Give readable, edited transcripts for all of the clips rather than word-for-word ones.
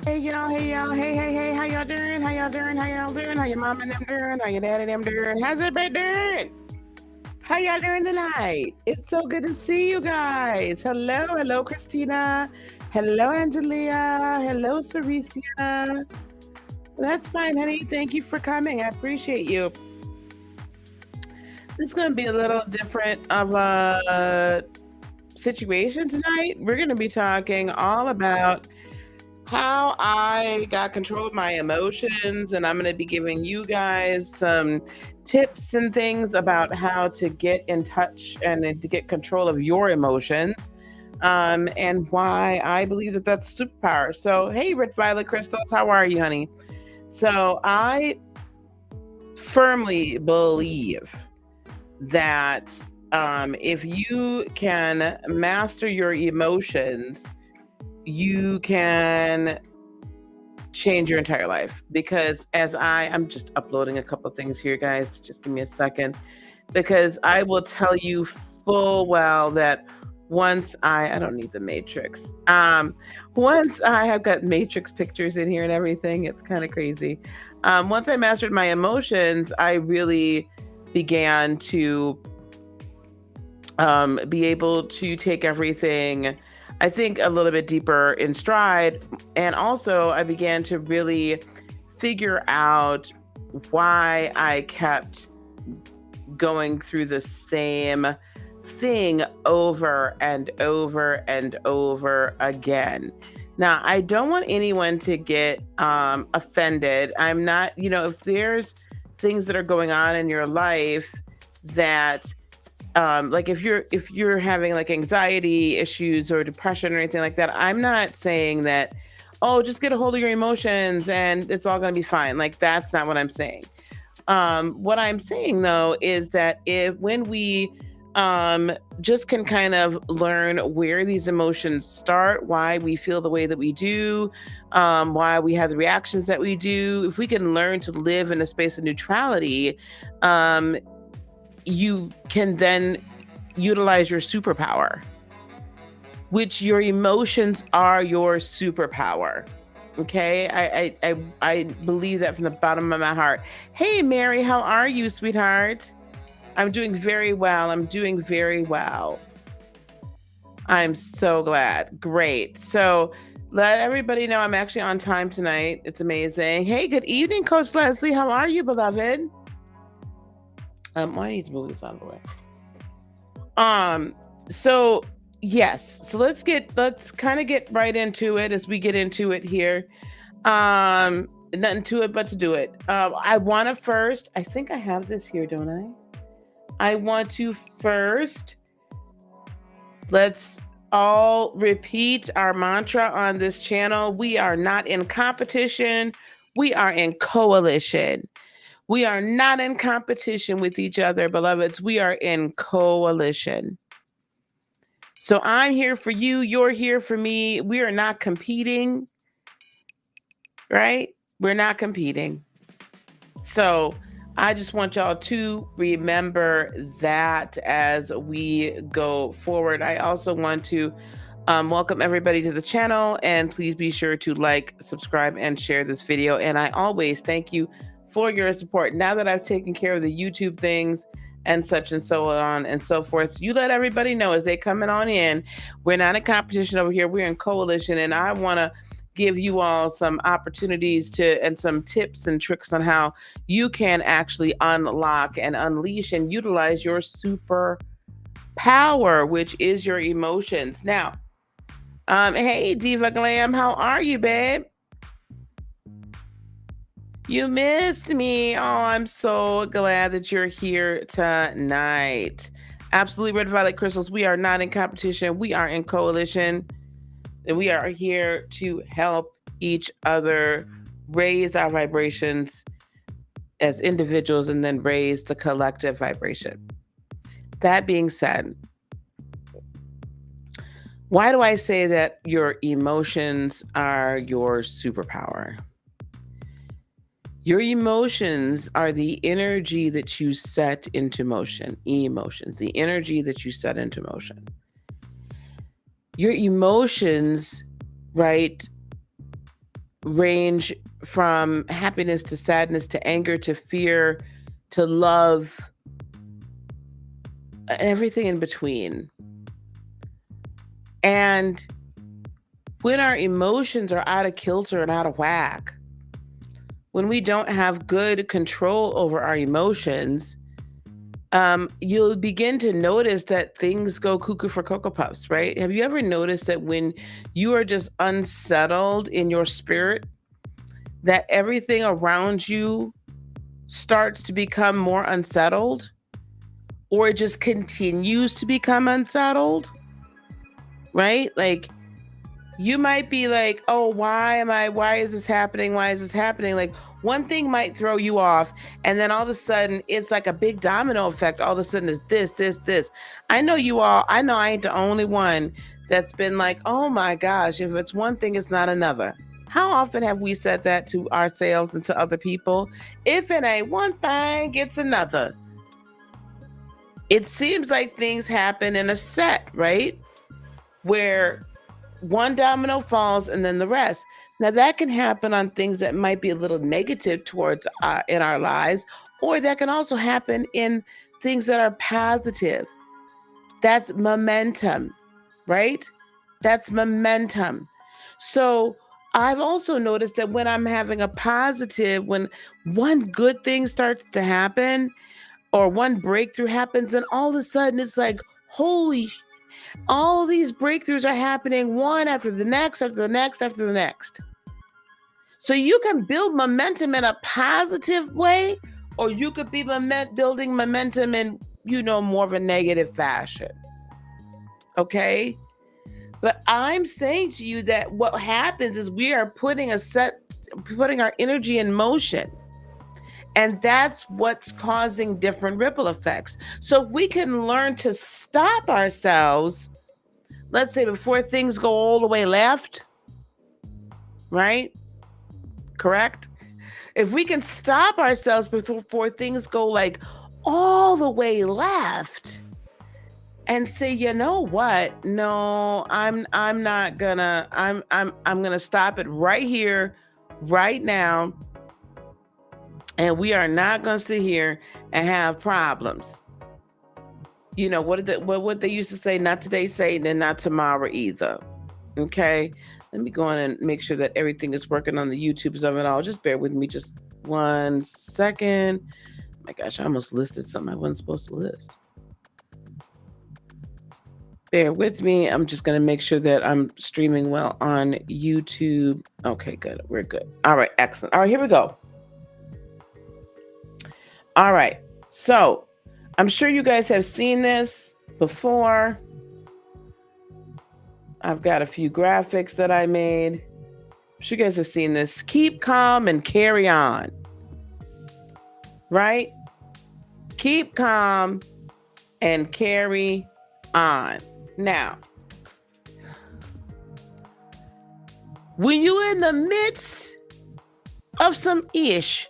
Hey y'all, hey, how y'all doing? How y'all doing? How y'all doing? How your mom and them doing? How your daddy them doing? How's everybody doing? How y'all doing tonight? It's so good to see you guys. Hello, Christina. Hello, Angelia. Hello, Cericia. That's fine, honey. Thank you for coming. I appreciate you. This is going to be a little different of a situation tonight. We're going to be talking all about how I got control of my emotions, and I'm going to be giving you guys some tips and things about how to get in touch and to get control of your emotions, and why I believe that that's a superpower. So, hey, Red Violet Crystals, how are you, honey? So, I firmly believe that if you can master your emotions, you can change your entire life. Because as I'm just uploading a couple things here, guys, just give me a second, because I will tell you full well that once I don't need the matrix, once I have got matrix pictures in here and everything, it's kind of crazy. Once I mastered my emotions, I really began to be able to take everything, I think, a little bit deeper in stride. And also, I began to really figure out why I kept going through the same thing over and over and over again. Now, I don't want anyone to get offended. I'm not, if there's things that are going on in your life that like if you're having like anxiety issues or depression or anything like that, I'm not saying that, oh, just get a hold of your emotions and it's all going to be fine. Like, that's not what I'm saying. What I'm saying though is that if when we just can kind of learn where these emotions start, why we feel the way that we do, why we have the reactions that we do, if we can learn to live in a space of neutrality, um, you can then utilize your superpower, which your emotions are your superpower. Okay, I believe that from the bottom of my heart. Hey, Mary, how are you, sweetheart? I'm doing very well. I'm doing very well. I'm so glad. Great. So let everybody know I'm actually on time tonight. It's amazing. Hey, good evening, Coach Leslie. How are you, beloved? I need to move this out of the way. So yes, so let's kind of get right into it as we get into it here. Nothing to it but to do it. I want to first, I think I have this here, don't I want to first, let's all repeat our mantra on this channel. We are not in competition, we are in coalition. We are not in competition with each other, beloveds. We are in coalition. So I'm here for you. You're here for me. We are not competing, right? We're not competing. So I just want y'all to remember that as we go forward. I also want to welcome everybody to the channel, and please be sure to like, subscribe, and share this video. And I always thank you for your support. Now that I've taken care of the YouTube things and such and so on and so forth, you let everybody know as they coming on in. We're not in competition over here. We're in coalition, and I want to give you all some opportunities to and some tips and tricks on how you can actually unlock and unleash and utilize your super power, which is your emotions. Now, hey, Diva Glam, how are you, babe? You missed me. Oh, I'm so glad that you're here tonight. Absolutely, Red Violet Crystals. We are not in competition. We are in coalition. And we are here to help each other raise our vibrations as individuals and then raise the collective vibration. That being said, why do I say that your emotions are your superpower? Your emotions are the energy that you set into motion. Emotions, the energy that you set into motion. Your emotions, right, range from happiness to sadness to anger to fear to love, everything in between. And when our emotions are out of kilter and out of whack, when we don't have good control over our emotions, you'll begin to notice that things go cuckoo for Cocoa Puffs, right? Have you ever noticed that when you are just unsettled in your spirit, that everything around you starts to become more unsettled, or it just continues to become unsettled, right? Like, you might be like, oh, why is this happening? Why is this happening? Like, one thing might throw you off, and then all of a sudden it's like a big domino effect. All of a sudden it's this. I know I ain't the only one that's been like, oh my gosh, if it's one thing, it's not another. How often have we said that to ourselves and to other people? If it ain't one thing, it's another. It seems like things happen in a set, right? Where one domino falls and then the rest. Now that can happen on things that might be a little negative towards in our lives, or that can also happen in things that are positive. That's momentum, right? That's momentum. So I've also noticed that when I'm having a positive, when one good thing starts to happen or one breakthrough happens, and all of a sudden it's like, holy all these breakthroughs are happening one after the next, after the next, after the next. So you can build momentum in a positive way, or you could be building momentum in, more of a negative fashion. Okay? But I'm saying to you that what happens is we are putting our energy in motion. And that's what's causing different ripple effects. So if we can learn to stop ourselves, let's say before things go all the way left, right? Correct? If we can stop ourselves before things go like all the way left and say, you know what? No, I'm gonna stop it right here, right now. And we are not gonna sit here and have problems. What they used to say, not today, Satan, and not tomorrow either. Okay? Let me go on and make sure that everything is working on the YouTubes of it all. Just bear with me just 1 second. Oh my gosh, I almost listed something I wasn't supposed to list. Bear with me. I'm just going to make sure that I'm streaming well on YouTube. Okay, good. We're good. All right, excellent. All right, here we go. All right. So, I'm sure you guys have seen this before. I've got a few graphics that I made. I'm sure you guys have seen this. Keep calm and carry on. Right? Keep calm and carry on. Now, when you're in the midst of some ish,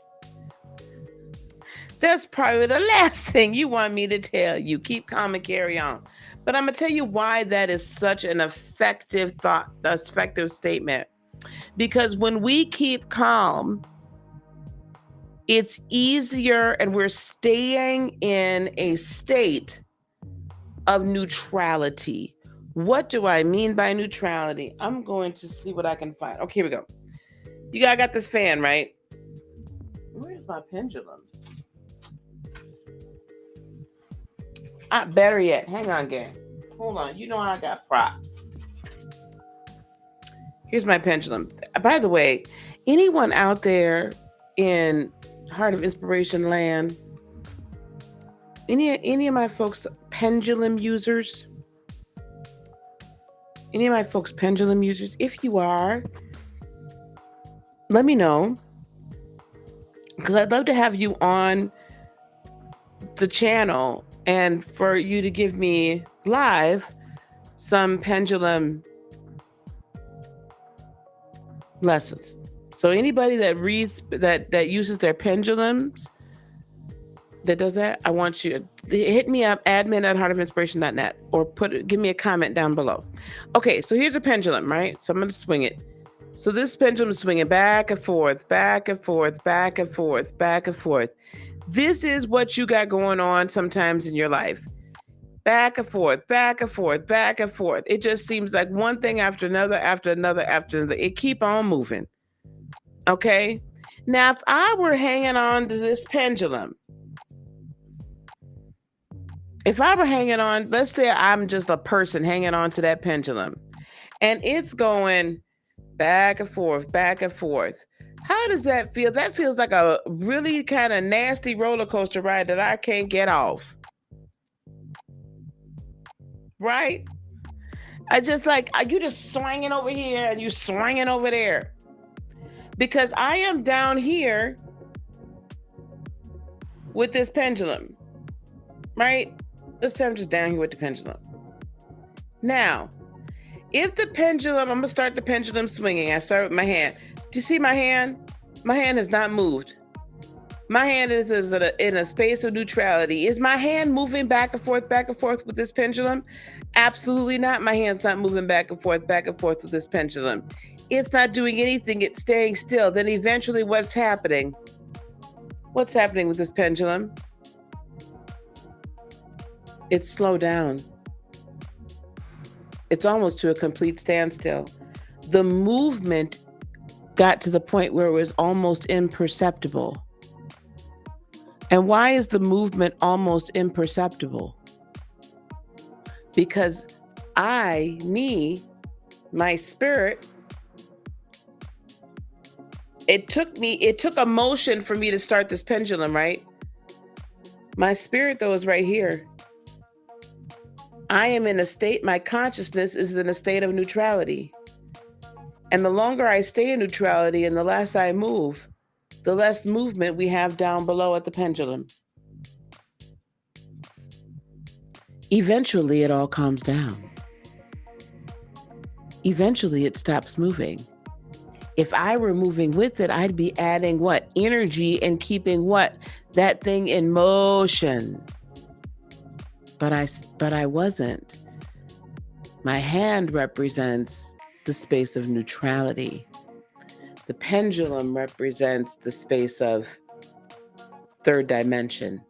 that's probably the last thing you want me to tell you. Keep calm and carry on. But I'm going to tell you why that is such an effective statement. Because when we keep calm, it's easier, and we're staying in a state of neutrality. What do I mean by neutrality? I'm going to see what I can find. Okay, here we go. I got this fan, right? Where's my pendulum? Better yet, hang on, gang. Hold on. I got props. Here's my pendulum. By the way, anyone out there in Heart of Inspiration land, any of my folks pendulum users? Any of my folks pendulum users? If you are, let me know. Because I'd love to have you on the channel and for you to give me live some pendulum lessons. So anybody that reads, that uses their pendulums, that does that, I want you to hit me up, admin@heartofinspiration.net, or give me a comment down below. Okay, so here's a pendulum, right? So I'm going to swing it. So this pendulum is swinging back and forth, back and forth, back and forth, back and forth. This is what you got going on sometimes in your life. Back and forth, back and forth, back and forth. It just seems like one thing after another, after another, after another. It keep on moving. Okay? Now, if I were hanging on to this pendulum, if I were hanging on, let's say I'm just a person hanging on to that pendulum, and it's going back and forth, back and forth. How does that feel? That feels like a really kind of nasty roller coaster ride that I can't get off. Right? I just like, you just swinging over here and you swinging over there. Because I am down here with this pendulum, right? Let's say I'm just down here with the pendulum. Now, if the pendulum, I'm gonna start the pendulum swinging. I start with my hand. Do you see my hand? My hand has not moved. My hand is in a space of neutrality. Is my hand moving back and forth with this pendulum? Absolutely not. My hand's not moving back and forth with this pendulum. It's not doing anything. It's staying still. Then eventually what's happening? What's happening with this pendulum? It's slowed down. It's almost to a complete standstill. The movement got to the point where it was almost imperceptible. And why is the movement almost imperceptible? Because my spirit, it took a motion for me to start this pendulum, right? My spirit, though, is right here. I am in a state, my consciousness is in a state of neutrality. And the longer I stay in neutrality and the less I move, the less movement we have down below at the pendulum. Eventually, it all calms down. Eventually, it stops moving. If I were moving with it, I'd be adding what? Energy and keeping what? That thing in motion. But I wasn't. My hand represents the space of neutrality. The pendulum represents the space of third dimension.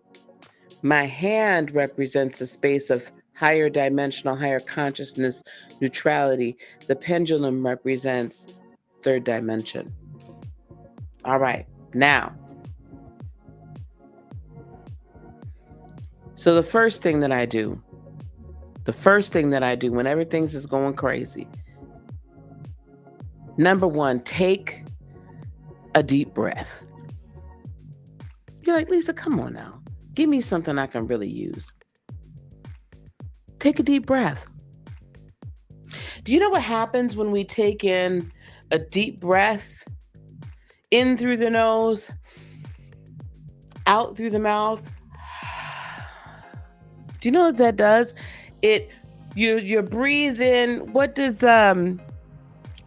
My hand represents the space of higher dimensional, higher consciousness, neutrality. The pendulum represents third dimension. All right, now. So the first thing that I do when everything's is going crazy, number one, take a deep breath. You're like, Lisa, come on now. Give me something I can really use. Take a deep breath. Do you know what happens when we take in a deep breath in through the nose, out through the mouth? Do you know what that does? You breathe in. What does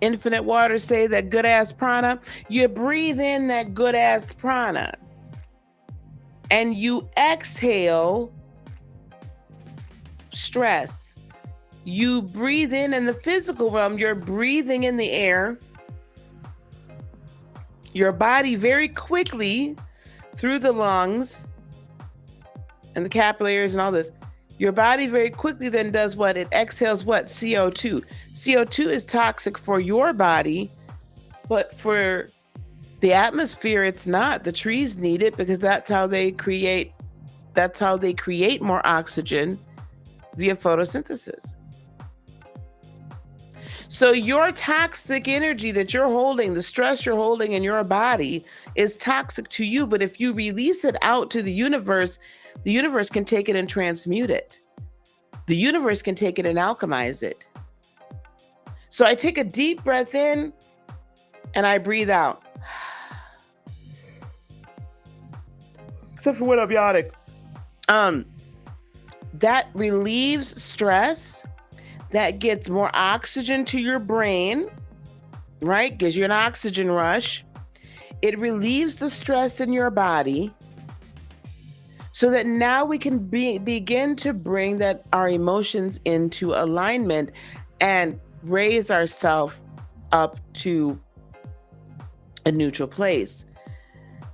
Infinite Water say? That good ass prana. You breathe in that good ass prana, and you exhale stress. You breathe in the physical realm. You're breathing in the air. Your body very quickly through the lungs and the capillaries and all this. Your body very quickly then does what? It exhales what? CO2. CO2 is toxic for your body, but for the atmosphere, it's not. The trees need it because that's how they create more oxygen via photosynthesis. So your toxic energy that you're holding, the stress you're holding in your body is toxic to you. But if you release it out to the universe can take it and transmute it. The universe can take it and alchemize it. So I take a deep breath in and I breathe out. Except for when I'm yawning. That relieves stress. That gets more oxygen to your brain, right? Gives you an oxygen rush. It relieves the stress in your body so that now we can begin to bring our emotions into alignment and raise ourselves up to a neutral place.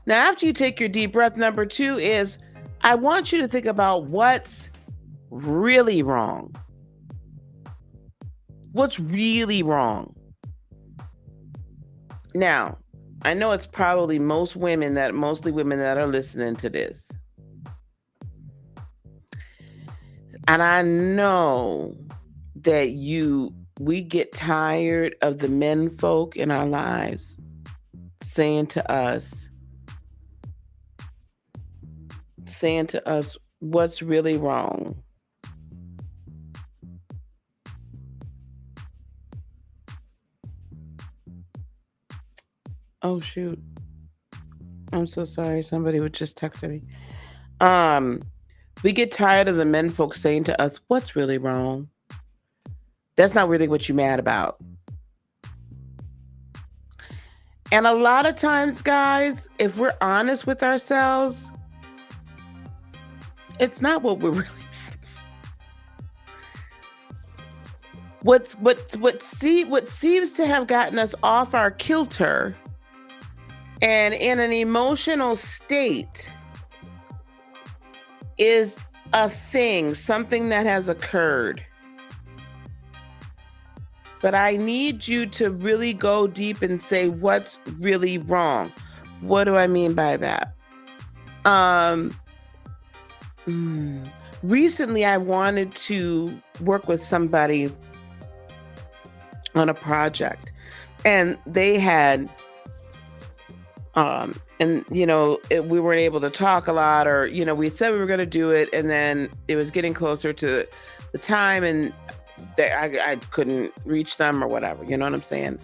Now, after you take your deep breath, number 2 is I want you to think about what's really wrong. What's really wrong? Now, I know it's probably mostly women that are listening to this. And I know that we get tired of the men folk in our lives saying to us what's really wrong. Oh shoot. I'm so sorry. Somebody would just text me. We get tired of the men folks saying to us, what's really wrong? That's not really what you're mad about. And a lot of times, guys, if we're honest with ourselves, it's not what we're really mad about. What seems to have gotten us off our kilter and in an emotional state is something that has occurred. But I need you to really go deep and say what's really wrong. What do I mean by that? Recently, I wanted to work with somebody on a project, and they had we weren't able to talk a lot, or we said we were going to do it, and then it was getting closer to the time, and I couldn't reach them or whatever, you know what I'm saying?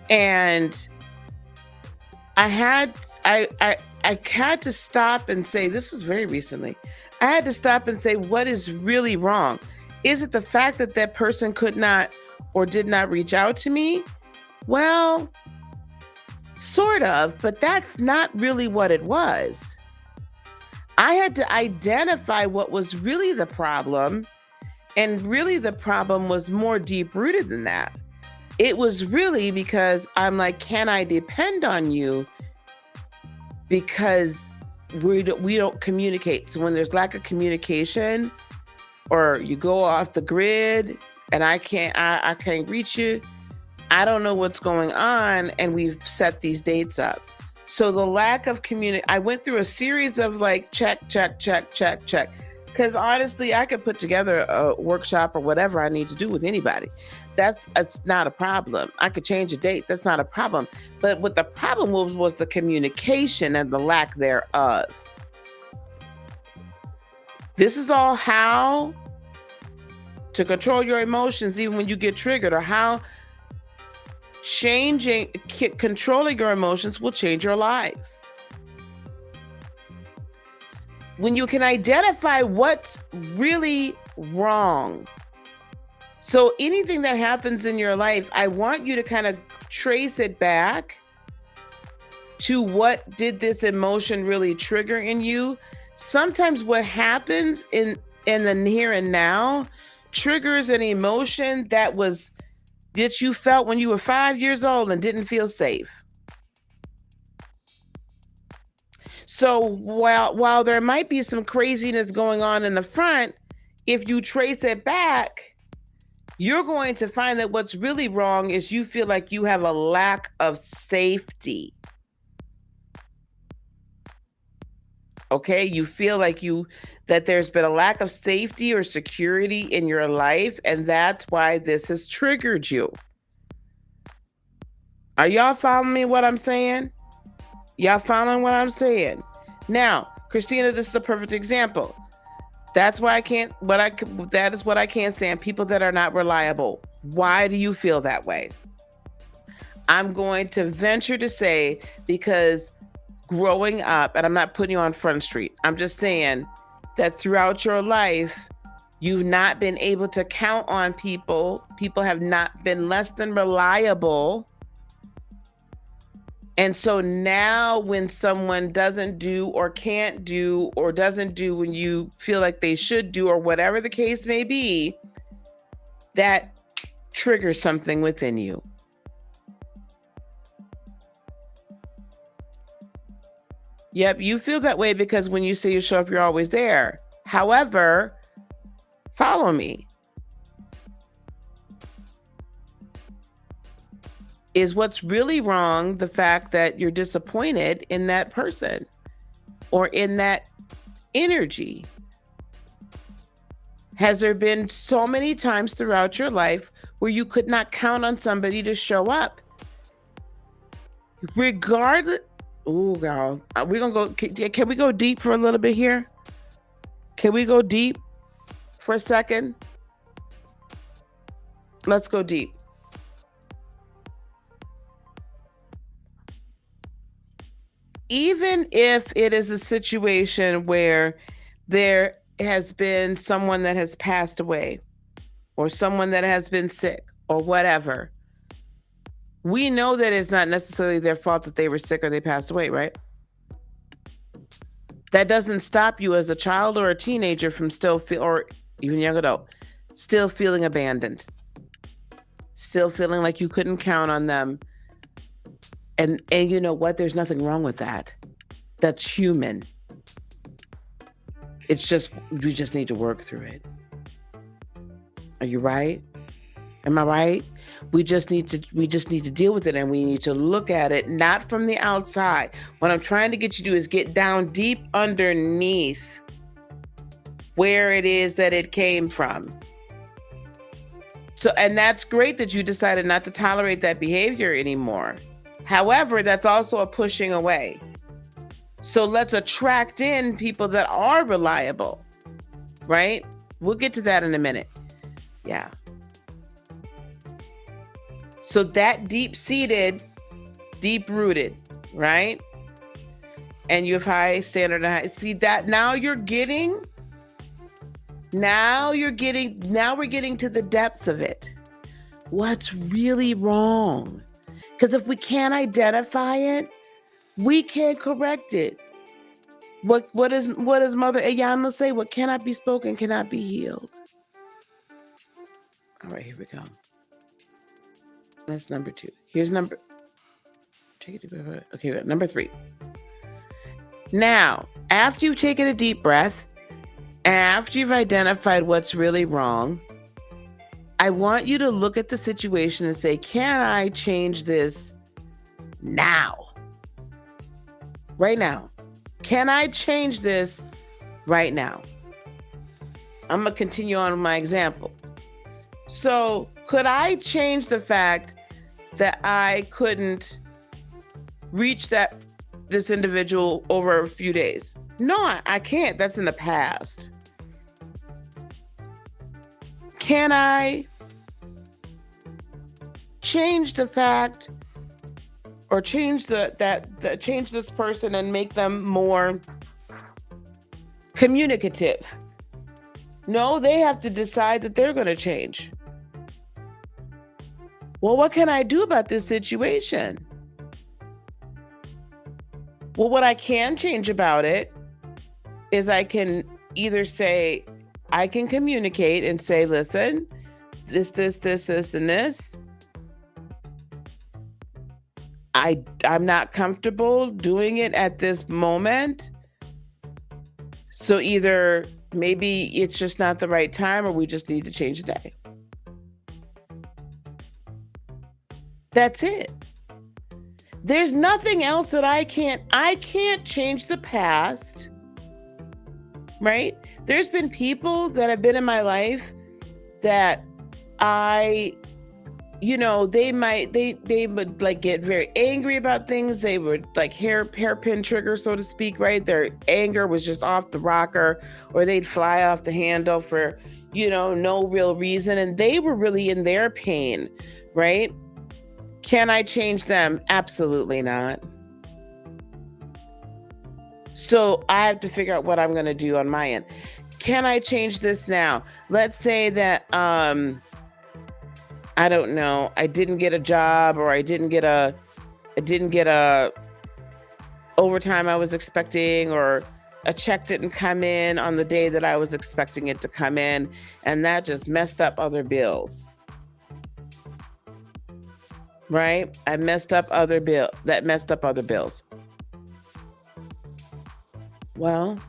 And I had to stop and say, this was very recently, I had to stop and say, what is really wrong? Is it the fact that that person could not or did not reach out to me? Well, sort of, but that's not really what it was. I had to identify what was really the problem, and really the problem was more deep-rooted than that. It was really because I'm like, can I depend on you? Because we don't communicate. So when there's lack of communication, or you go off the grid and I can't reach you, I don't know what's going on, and we've set these dates up. So the lack of I went through a series of like check. Because honestly, I could put together a workshop or whatever I need to do with anybody. It's not a problem. I could change a date. That's not a problem. But what the problem was the communication and the lack thereof. This is all how to control your emotions even when you get triggered, or how controlling your emotions will change your life. When you can identify what's really wrong. So anything that happens in your life, I want you to kind of trace it back to what did this emotion really trigger in you. Sometimes what happens in the here and now triggers an emotion that you felt when you were 5 years old and didn't feel safe. So while there might be some craziness going on in the front, if you trace it back, you're going to find that what's really wrong is you feel like you have a lack of safety. Okay, you feel like that there's been a lack of safety or security in your life, and that's why this has triggered you. Are y'all following me what I'm saying? Y'all following what I'm saying? Now, Christina, this is a perfect example. That's why that is what I can't stand. People that are not reliable. Why do you feel that way? I'm going to venture to say because growing up, and I'm not putting you on Front Street, I'm just saying that throughout your life, you've not been able to count on people. People have not been less than reliable. And so now when someone doesn't do or can't do or doesn't do when you feel like they should do, or whatever the case may be, that triggers something within you. Yep, you feel that way because when you say you show up, you're always there. However, follow me. Is what's really wrong the fact that you're disappointed in that person or in that energy? Has there been so many times throughout your life where you could not count on somebody to show up? Regardless. Oh, God. We're going to go. Can we go deep for a little bit here? Can we go deep for a second? Let's go deep. Even if it is a situation where there has been someone that has passed away or someone that has been sick or whatever, we know that it's not necessarily their fault that they were sick or they passed away, right? That doesn't stop you as a child or a teenager from or even young adult, still feeling abandoned, still feeling like you couldn't count on them. And you know what? There's nothing wrong with that. That's human. It's just, we just need to work through it. Are you right? Am I right? We just need to deal with it, and we need to look at it not from the outside. What I'm trying to get you to do is get down deep underneath where it is that it came from. So, and that's great that you decided not to tolerate that behavior anymore. However, that's also a pushing away. So let's attract in people that are reliable, right? We'll get to that in a minute. Yeah. So that deep-seated, deep-rooted, right? And you have high standard. See that now we're getting to the depths of it. What's really wrong? Because if we can't identify it, we can't correct it. What does Mother Ayana say? What cannot be spoken cannot be healed. All right, here we go. That's number 2. Here's number. Okay, number 3. Now, after you've taken a deep breath, after you've identified what's really wrong, I want you to look at the situation and say, can I change this now? Right now. Can I change this right now? I'm going to continue on with my example. So, could I change the fact that I couldn't reach this individual over a few days? No, I can't. That's in the past. Can I change the fact or change change this person and make them more communicative? No, they have to decide that they're going to change. Well, what can I do about this situation? Well, what I can change about it is I can either say, I can communicate and say, listen, this, and this. I'm not comfortable doing it at this moment. So either maybe it's just not the right time or we just need to change the day. That's it. There's nothing else that I can't change the past, right? There's been people that have been in my life that they would like get very angry about things. They were like hairpin trigger, so to speak, right? Their anger was just off the rocker, or they'd fly off the handle for, no real reason. And they were really in their pain, right? Can I change them? Absolutely not. So I have to figure out what I'm going to do on my end. Can I change this now? Let's say that, I don't know, I didn't get a job, or I didn't get a overtime I was expecting, or a check didn't come in on the day that I was expecting it to come in, and that just messed up other bills. Right? That messed up other bills. Well,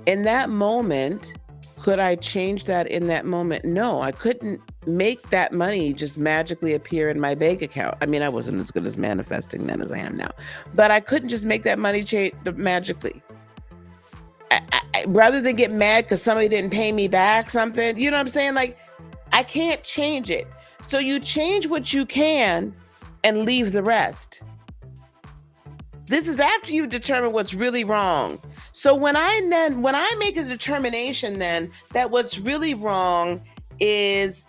in that moment, could I change that in that moment? No, I couldn't make that money just magically appear in my bank account. I mean, I wasn't as good as manifesting then as I am now, but I couldn't just make that money change magically. Rather than get mad because somebody didn't pay me back something, you know what I'm saying? Like, I can't change it. So you change what you can and leave the rest. This is after you determine what's really wrong. So when I make a determination then that what's really wrong is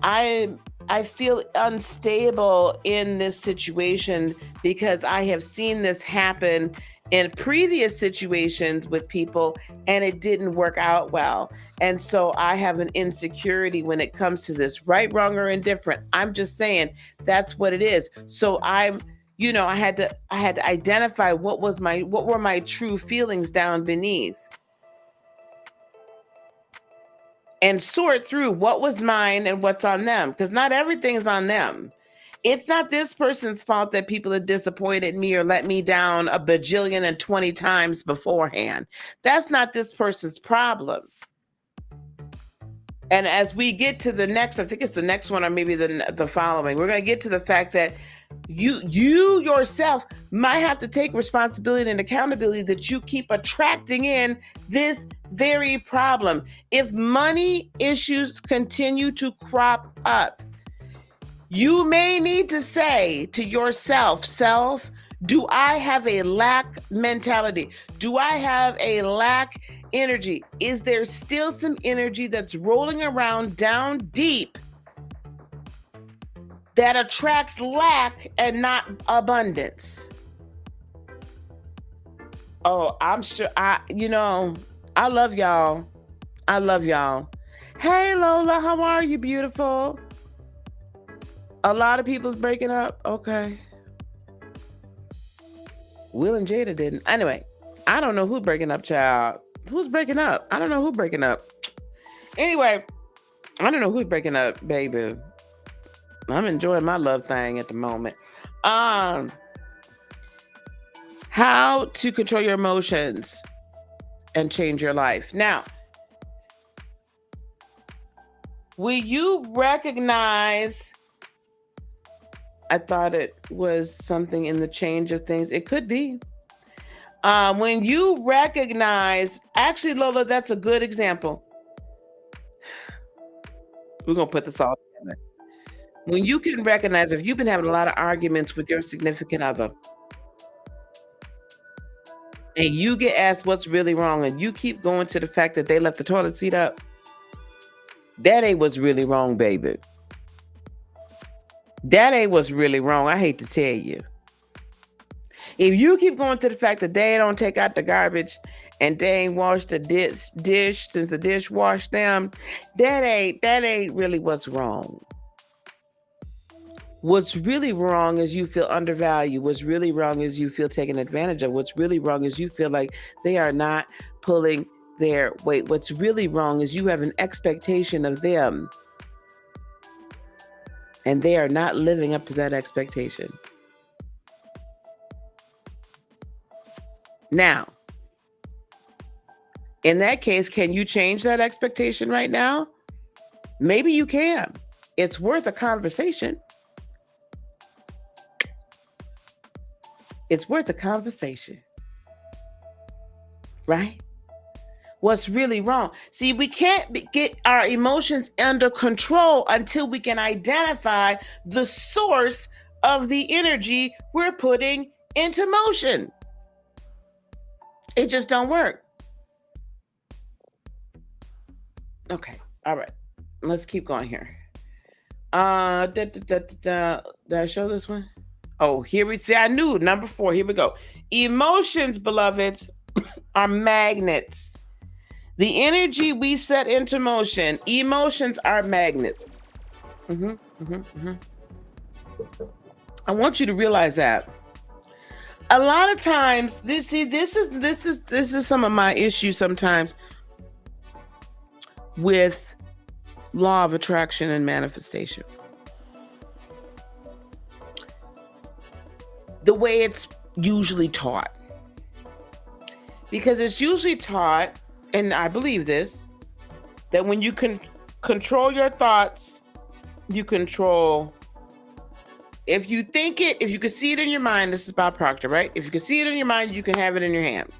I feel unstable in this situation because I have seen this happen in previous situations with people and it didn't work out well. And so I have an insecurity when it comes to this, right, wrong, or indifferent. I'm just saying that's what it is. So I had to identify what were my true feelings down beneath and sort through what was mine and what's on them, because not everything's on them. It's not this person's fault that people have disappointed me or let me down a bajillion and 20 times beforehand. That's not this person's problem. And as we get to the next, I think it's the next one or maybe the following, we're going to get to the fact that you yourself might have to take responsibility and accountability that you keep attracting in this very problem. If money issues continue to crop up, you may need to say to yourself, do I have a lack mentality? Do I have a lack energy? Is there still some energy that's rolling around down deep that attracts lack and not abundance? Oh, I'm sure I love y'all. I love y'all. Hey Lola, how are you, beautiful? A lot of people's breaking up. Okay. Will and Jada didn't. Anyway, I don't know who's breaking up, child. Who's breaking up? I don't know who's breaking up. Anyway, I don't know who's breaking up, baby. I'm enjoying my love thing at the moment. How to control your emotions and change your life. Now, will you recognize, I thought it was something in the change of things. It could be. When you recognize, actually, Lola, that's a good example. We're going to put this all together. When you can recognize, if you've been having a lot of arguments with your significant other, and you get asked what's really wrong, and you keep going to the fact that they left the toilet seat up, that ain't what's really wrong, baby. That ain't what's really wrong. I hate to tell you. If you keep going to the fact that they don't take out the garbage and they ain't washed the dish since the dish washed them, that ain't really what's wrong. What's really wrong is you feel undervalued. What's really wrong is you feel taken advantage of. What's really wrong is you feel like they are not pulling their weight. What's really wrong is you have an expectation of them and they are not living up to that expectation. Now, in that case, can you change that expectation right now? Maybe you can. It's worth a conversation. It's worth a conversation. Right? What's really wrong? See, we can't get our emotions under control until we can identify the source of the energy we're putting into motion. It just don't work. Okay. All right. Let's keep going here. Did I show this one? Oh, here we see. I knew number 4. Here we go. Emotions, beloveds, are magnets. The energy we set into motion, emotions are magnets. I want you to realize that. A lot of times, this is some of my issues sometimes with law of attraction and manifestation. The way it's usually taught. Because it's usually taught, and I believe this, that when you can control your thoughts, you control. If you think it, if you can see it in your mind, this is Bob Proctor, right? If you can see it in your mind, you can have it in your hand.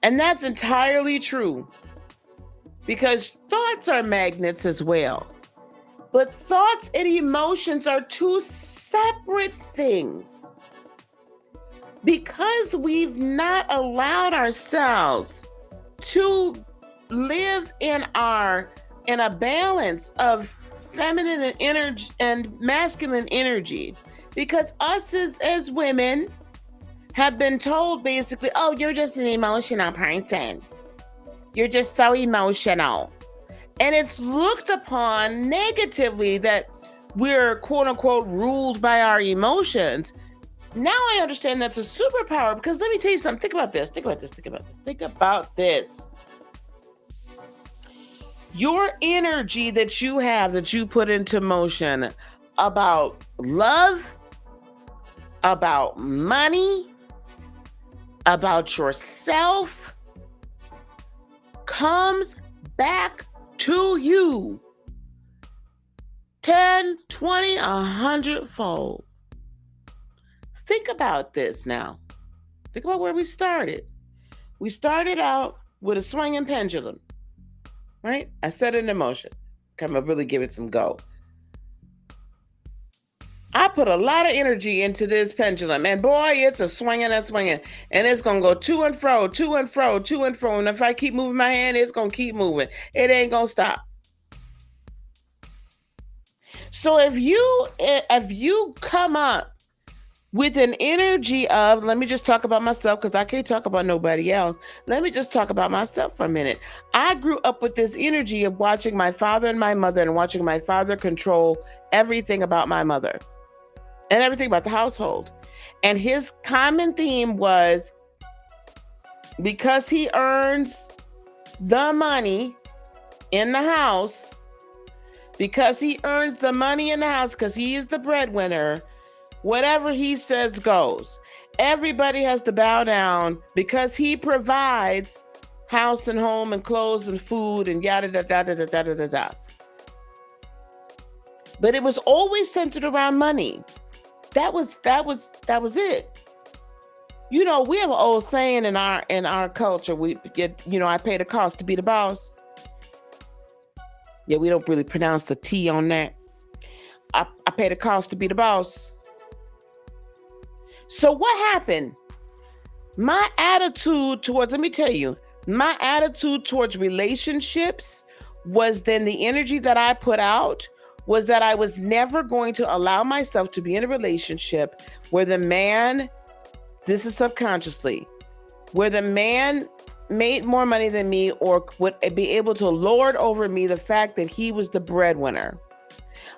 And that's entirely true, because thoughts are magnets as well. But thoughts and emotions are two separate things. Because we've not allowed ourselves to live in a balance of feminine energy and masculine energy, because us as women have been told basically, oh, you're just an emotional person. You're just so emotional. And it's looked upon negatively that we're quote unquote ruled by our emotions. Now I understand that's a superpower, because let me tell you something. Think about this. Your energy that you have, that you put into motion about love, about money, about yourself, comes back to you 10, 20, 100-fold. Think about this now. Think about where we started. We started out with a swinging pendulum, right? I set it in motion. I'm gonna really give it some go. I put a lot of energy into this pendulum, and boy, it's a swinging and swinging, and it's gonna go to and fro, to and fro, to and fro. And if I keep moving my hand, it's gonna keep moving. It ain't gonna stop. So if you come up with an energy of, let me just talk about myself, because I can't talk about nobody else. Let me just talk about myself for a minute. I grew up with this energy of watching my father and my mother, and watching my father control everything about my mother and everything about the household. And his common theme was, because he earns the money in the house, because he is the breadwinner, whatever he says goes. Everybody has to bow down, because he provides house and home and clothes and food and yada da da da da da da da. But it was always centered around money. That was it. You know, we have an old saying in our culture. We get, I pay the cost to be the boss. Yeah, we don't really pronounce the T on that. I pay the cost to be the boss. So what happened? My attitude towards relationships was, then the energy that I put out was that I was never going to allow myself to be in a relationship where the man, this is subconsciously, where the man made more money than me, or would be able to lord over me the fact that he was the breadwinner.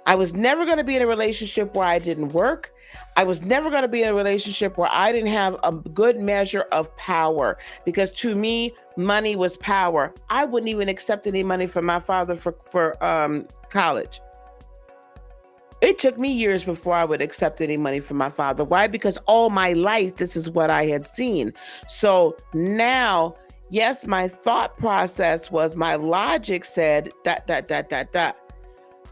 I was never going to be in a relationship where I didn't work. I was never going to be in a relationship where I didn't have a good measure of power, because to me, money was power. I wouldn't even accept any money from my father for college. It took me years before I would accept any money from my father. Why? Because all my life, this is what I had seen. So now, yes, my thought process was, my logic said that.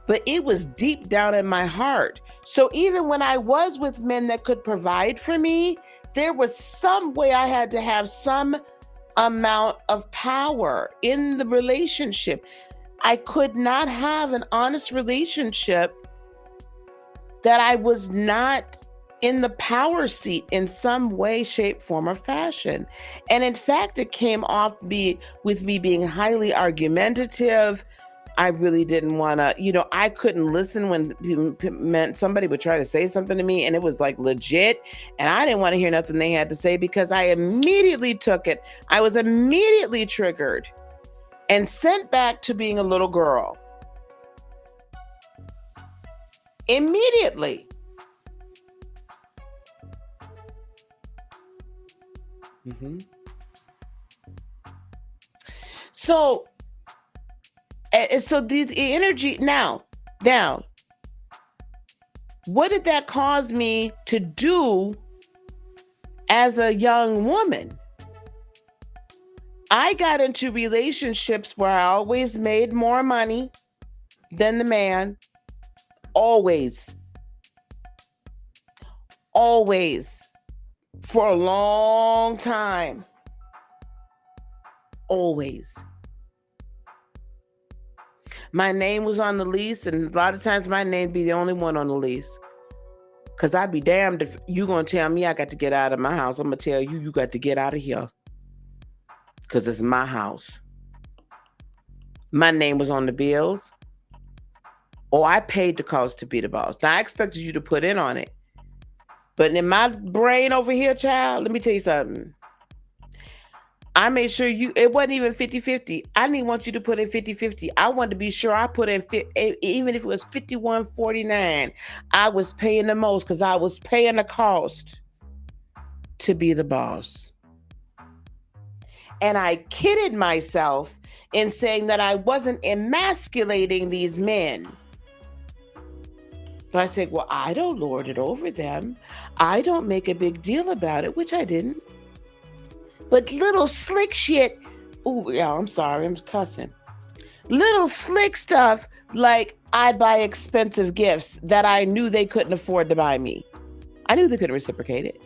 But it was deep down in my heart. So even when I was with men that could provide for me, there was some way I had to have some amount of power in the relationship. I could not have an honest relationship that I was not in the power seat in some way, shape, form, or fashion. And in fact, it came off with me being highly argumentative. I really didn't want to, I couldn't listen when somebody would try to say something to me and it was like legit. And I didn't want to hear nothing they had to say, because I immediately took it. I was immediately triggered and sent back to being a little girl. Immediately. So the energy now, what did that cause me to do as a young woman? I got into relationships where I always made more money than the man. Always. Always. For a long time. Always. My name was on the lease, and a lot of times my name be the only one on the lease. Because I'd be damned if you going to tell me I got to get out of my house. I'm going to tell you, you got to get out of here. Because it's my house. My name was on the bills. Or I paid the cost to be the boss. Now, I expected you to put in on it. But in my brain over here, child, let me tell you something. I made sure it wasn't even 50-50. I didn't want you to put in 50-50. I wanted to be sure I put in, even if it was 51-49, I was paying the most because I was paying the cost to be the boss. And I kidded myself in saying that I wasn't emasculating these men. But I said, well, I don't lord it over them. I don't make a big deal about it, which I didn't. But little slick shit, ooh, yeah, I'm sorry, I'm cussing. Little slick stuff like I'd buy expensive gifts that I knew they couldn't afford to buy me. I knew they couldn't reciprocate it.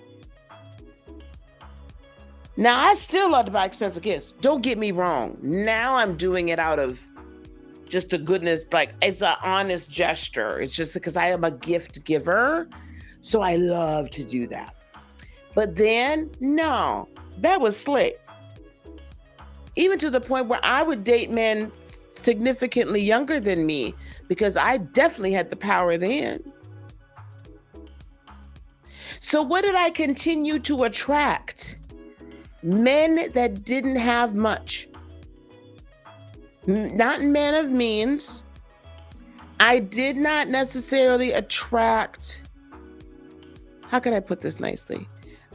Now, I still love to buy expensive gifts. Don't get me wrong. Now I'm doing it out of just the goodness, like it's an honest gesture. It's just because I am a gift giver. So I love to do that. But then, no, that was slick. Even to the point where I would date men significantly younger than me because I definitely had the power then. So what did I continue to attract? Men that didn't have much. Not men of means. I did not necessarily attract, how can I put this nicely?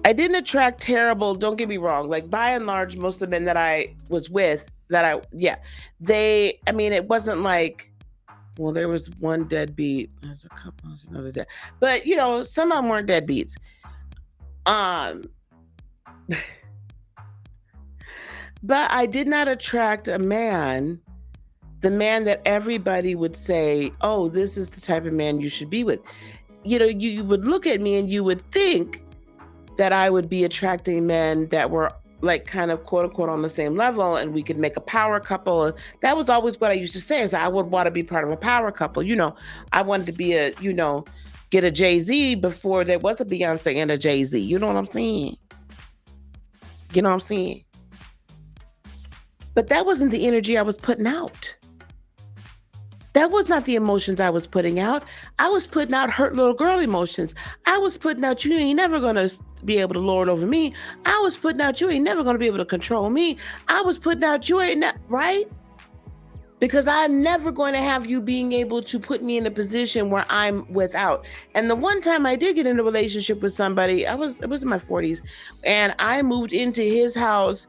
I didn't attract terrible, don't get me wrong. Like by and large, most of the men that I was with, it wasn't like, well, there was one deadbeat. There's a couple, there's another dead. But, some of them weren't deadbeats. But I did not attract the man that everybody would say, oh, this is the type of man you should be with. You would look at me and you would think that I would be attracting men that were like kind of quote unquote on the same level and we could make a power couple. That was always what I used to say is I would want to be part of a power couple. I wanted to be get a Jay-Z before there was a Beyonce and a Jay-Z. You know what I'm saying? But that wasn't the energy I was putting out. That was not the emotions I was putting out. I was putting out hurt little girl emotions. I was putting out, you ain't never going to be able to lord over me. I was putting out, you ain't never going to be able to control me. I was putting out, you ain't right? Because I'm never going to have you being able to put me in a position where I'm without. And the one time I did get in a relationship with somebody, it was in my 40s, and I moved into his house,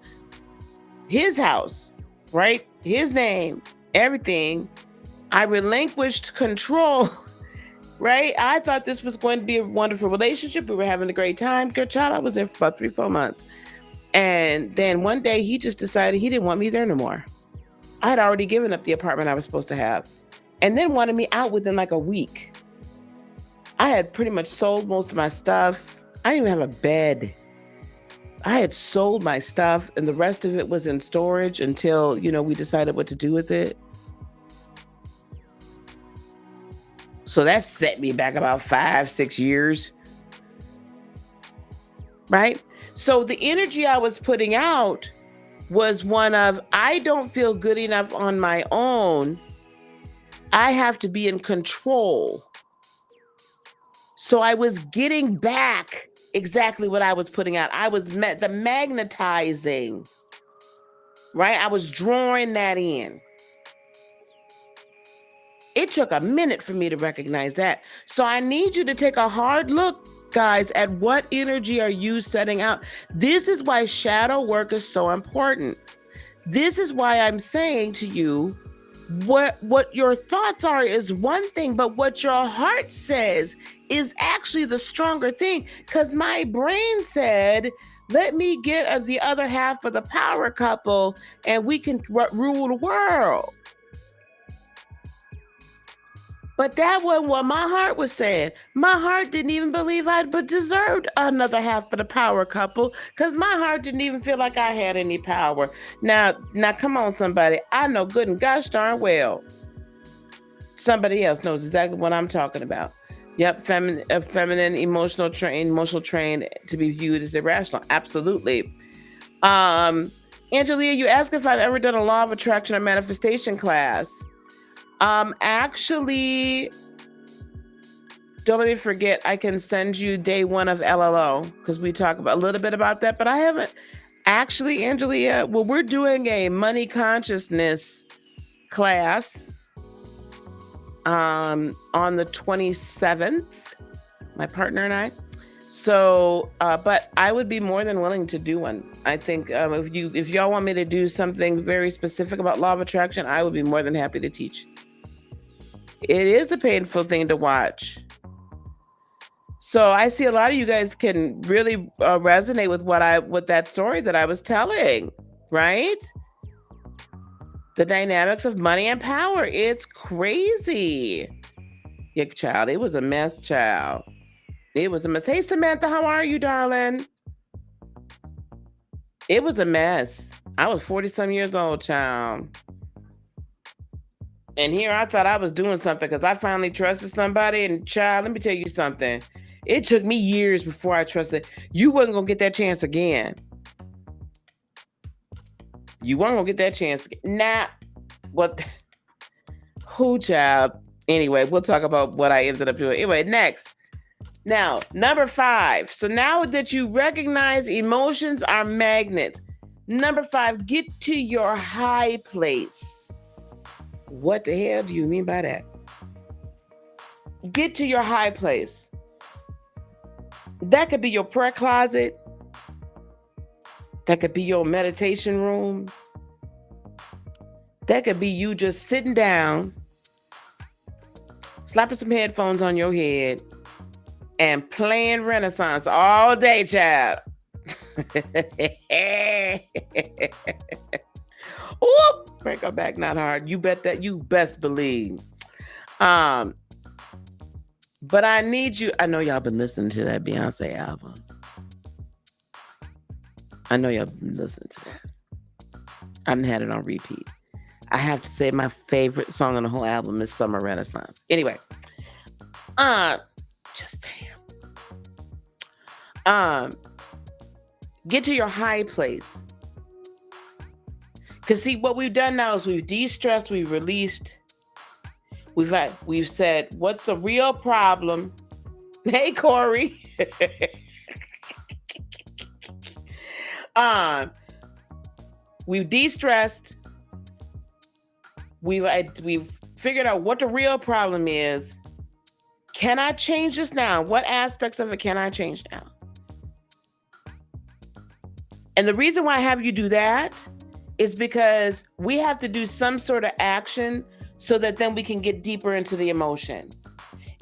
right? His name, everything. I relinquished control, right? I thought this was going to be a wonderful relationship. We were having a great time. Good child, I was there for about 3-4 months. And then one day he just decided he didn't want me there no more. I had already given up the apartment I was supposed to have and then wanted me out within like a week. I had pretty much sold most of my stuff. I didn't even have a bed. I had sold my stuff and the rest of it was in storage until, we decided what to do with it. So that set me back about 5-6 years. Right? So the energy I was putting out was one of, I don't feel good enough on my own. I have to be in control. So I was getting back exactly what I was putting out. I was the magnetizing, right? I was drawing that in. It took a minute for me to recognize that. So I need you to take a hard look, guys, at what energy are you setting out. This is why shadow work is so important. This is why I'm saying to you, What your thoughts are is one thing, but what your heart says is actually the stronger thing. Because my brain said, let me get the other half of the power couple and we can rule the world. But that wasn't what my heart was saying. My heart didn't even believe I deserved another half of the power couple because my heart didn't even feel like I had any power. Now, come on, somebody. I know good and gosh darn well somebody else knows exactly what I'm talking about. Yep, feminine, emotional trained to be viewed as irrational. Absolutely. Angelia, you asked if I've ever done a law of attraction or manifestation class. Actually, don't let me forget, I can send you day 1 of LLO because we talk about a little bit about that, but I haven't actually, Angelia. Well, we're doing a money consciousness class on the 27th, my partner and I. So, but I would be more than willing to do one. I think if y'all want me to do something very specific about law of attraction, I would be more than happy to teach. It is a painful thing to watch. So I see a lot of you guys can really resonate with that story that I was telling, right? The dynamics of money and power. It's crazy. Yeah, child, it was a mess, child. It was a mess. Hey, Samantha, how are you, darling? It was a mess. I was 40-some years old, child. And here I thought I was doing something because I finally trusted somebody. And child, let me tell you something. It took me years before I trusted. You wasn't going to get that chance again. You weren't going to get that chance again. Nah, what? Who, child? Anyway, we'll talk about what I ended up doing. Anyway, next. Now, number 5. So now that you recognize emotions are magnets, number 5, get to your high place. What the hell do you mean by that? Get to your high place. That could be your prayer closet. That could be your meditation room. That could be you just sitting down, slapping some headphones on your head, and playing Renaissance all day, child. Oop, break her back, not hard. You bet that. You best believe. But I need you. I know y'all been listening to that Beyonce album. I know y'all been listening to that. I haven't had it on repeat. I have to say my favorite song on the whole album is Summer Renaissance. Anyway, just saying. Get to your high place. Because see, what we've done now is we've de-stressed, we've released, we've said, what's the real problem? Hey, Corey. We've de-stressed. We've figured out what the real problem is. Can I change this now? What aspects of it can I change now? And the reason why I have you do that is because we have to do some sort of action so that then we can get deeper into the emotion.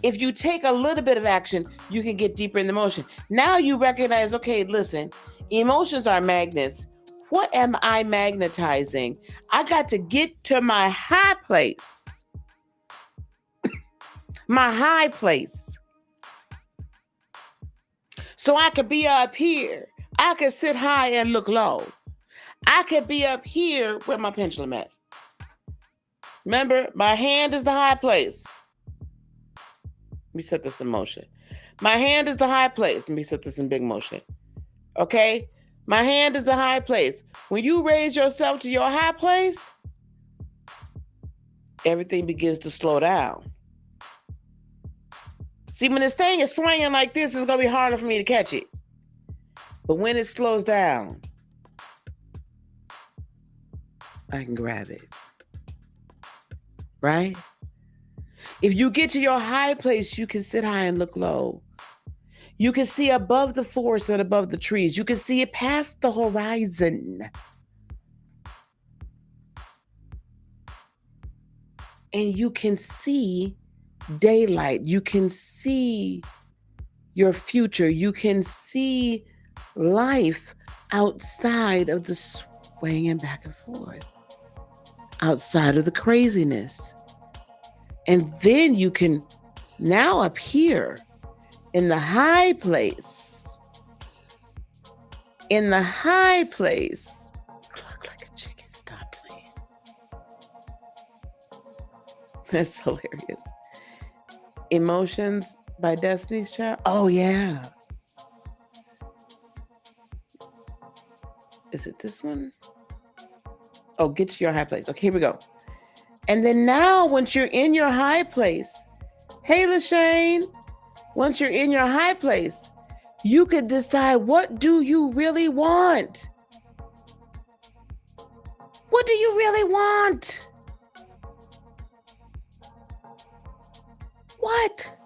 If you take a little bit of action, you can get deeper in the emotion. Now you recognize, okay, listen, emotions are magnets. What am I magnetizing? I got to get to my high place. My high place. So I could be up here. I could sit high and look low. I could be up here where my pendulum at. Remember, my hand is the high place. Let me set this in motion. My hand is the high place. Let me set this in big motion. Okay? My hand is the high place. When you raise yourself to your high place, everything begins to slow down. See, when this thing is swinging like this, it's going to be harder for me to catch it. But when it slows down, I can grab it. Right? If you get to your high place, you can sit high and look low. You can see above the forest and above the trees. You can see it past the horizon. and you can see daylight. You can see your future. You can see life outside of the swaying back and forth, outside of the craziness. And then you can now up here in the high place, cluck like a chicken. Stop playing. That's hilarious. Emotions by Destiny's Child. Oh, yeah. Is it this one? Oh, get to your high place. Okay, here we go. And then now, once you're in your high place, hey, LaShane, once you're in your high place, you could decide, what do you really want? What do you really want? What?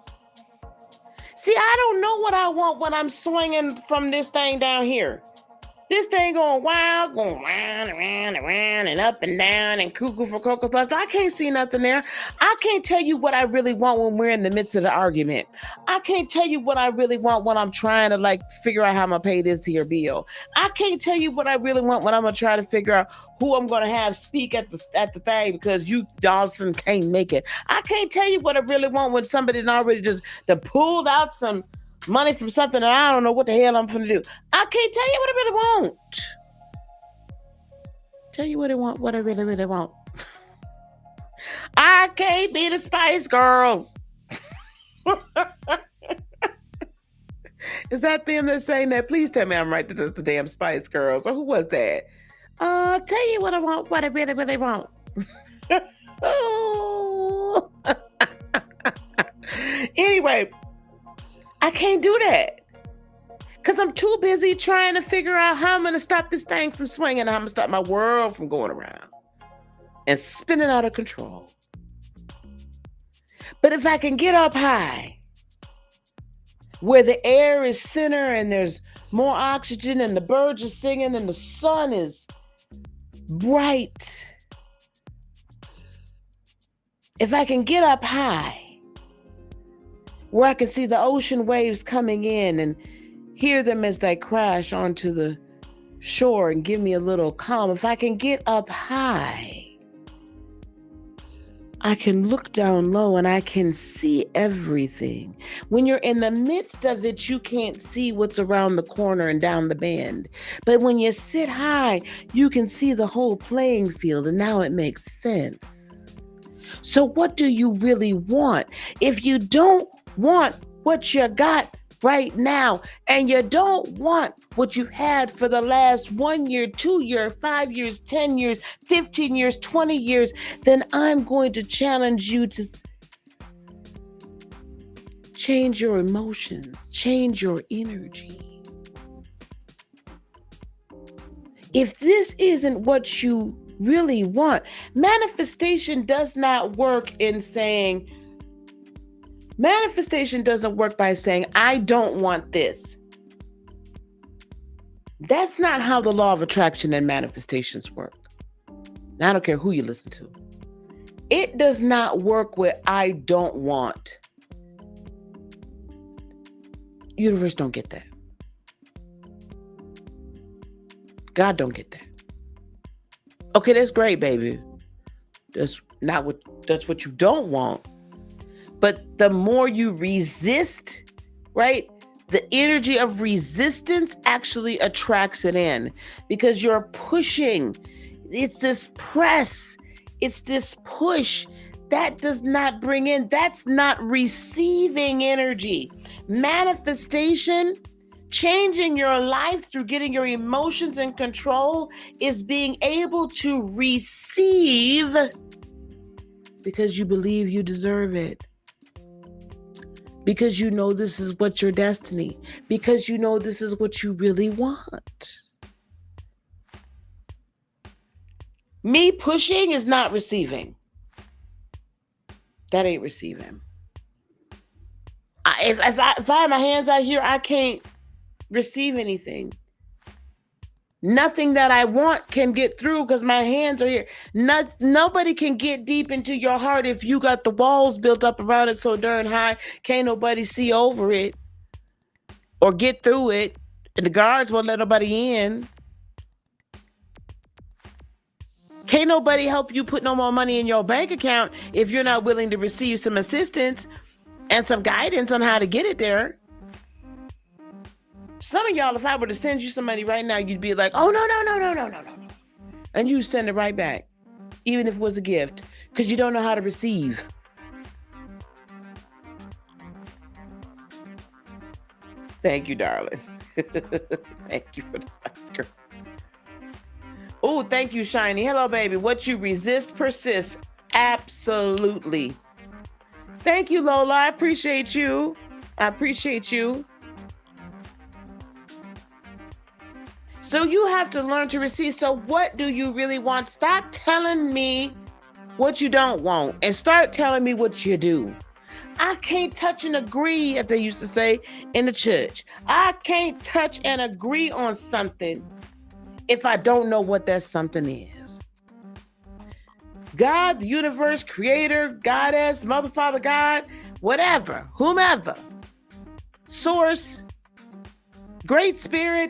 See, I don't know what I want when I'm swinging from this thing down here. This thing going wild, going round and round and round and up and down and cuckoo for Cocoa Puffs. I can't see nothing there. I can't tell you what I really want when we're in the midst of the argument. I can't tell you what I really want when I'm trying to figure out how I'm going to pay this here bill. I can't tell you what I really want when I'm going to try to figure out who I'm going to have speak at the thing because you, Dawson, can't make it. I can't tell you what I really want when somebody already just pulled out some money from something that I don't know what the hell I'm gonna do. I can't tell you what I really want. Tell you what I want, what I really, really want. I can't be the Spice Girls. Is that them that's saying that? Please tell me I'm right that it's the damn Spice Girls. Or who was that? Tell you what I want, what I really, really want. Oh. Anyway, I can't do that because I'm too busy trying to figure out how I'm going to stop this thing from swinging and how I'm going to stop my world from going around and spinning out of control. But if I can get up high where the air is thinner and there's more oxygen and the birds are singing and the sun is bright, if I can get up high where I can see the ocean waves coming in and hear them as they crash onto the shore and give me a little calm. If I can get up high, I can look down low and I can see everything. When you're in the midst of it, you can't see what's around the corner and down the bend. But when you sit high, you can see the whole playing field, and now it makes sense. So what do you really want? If you don't want what you got right now, and you don't want what you've had for the last 1 year, 2 years, 5 years, 10 years, 15 years, 20 years, then I'm going to challenge you to change your emotions, change your energy. If this isn't what you really want, manifestation does not work in saying, manifestation doesn't work by saying, I don't want this. That's not how the law of attraction and manifestations work. Now, I don't care who you listen to. It does not work with I don't want. Universe don't get that. God don't get that. Okay, that's great, baby. That's what you don't want. But the more you resist, right? The energy of resistance actually attracts it in because you're pushing. It's this press. It's this push. That does not bring in, that's not receiving energy. Manifestation, changing your life through getting your emotions in control, is being able to receive because you believe you deserve it. Because you know this is what your destiny, because you know this is what you really want. Me pushing is not receiving. That ain't receiving. If I have my hands out here, I can't receive anything. Nothing that I want can get through because my hands are here. Nobody can get deep into your heart if you got the walls built up around it so darn high. Can't nobody see over it or get through it. And the guards won't let nobody in. Can't nobody help you put no more money in your bank account if you're not willing to receive some assistance and some guidance on how to get it there. Some of y'all, if I were to send you some money right now, you'd be like, oh, no. And you send it right back, even if it was a gift, because you don't know how to receive. Thank you, darling. Thank you for the spice girl. Oh, thank you, Shiny. Hello, baby. What you resist persists. Absolutely. Thank you, Lola. I appreciate you. So you have to learn to receive. So what do you really want? Stop telling me what you don't want and start telling me what you do. I can't touch and agree, as they used to say in the church. I can't touch and agree on something if I don't know what that something is. God, the universe, creator, goddess, mother, father, God, whatever, whomever, source, great spirit,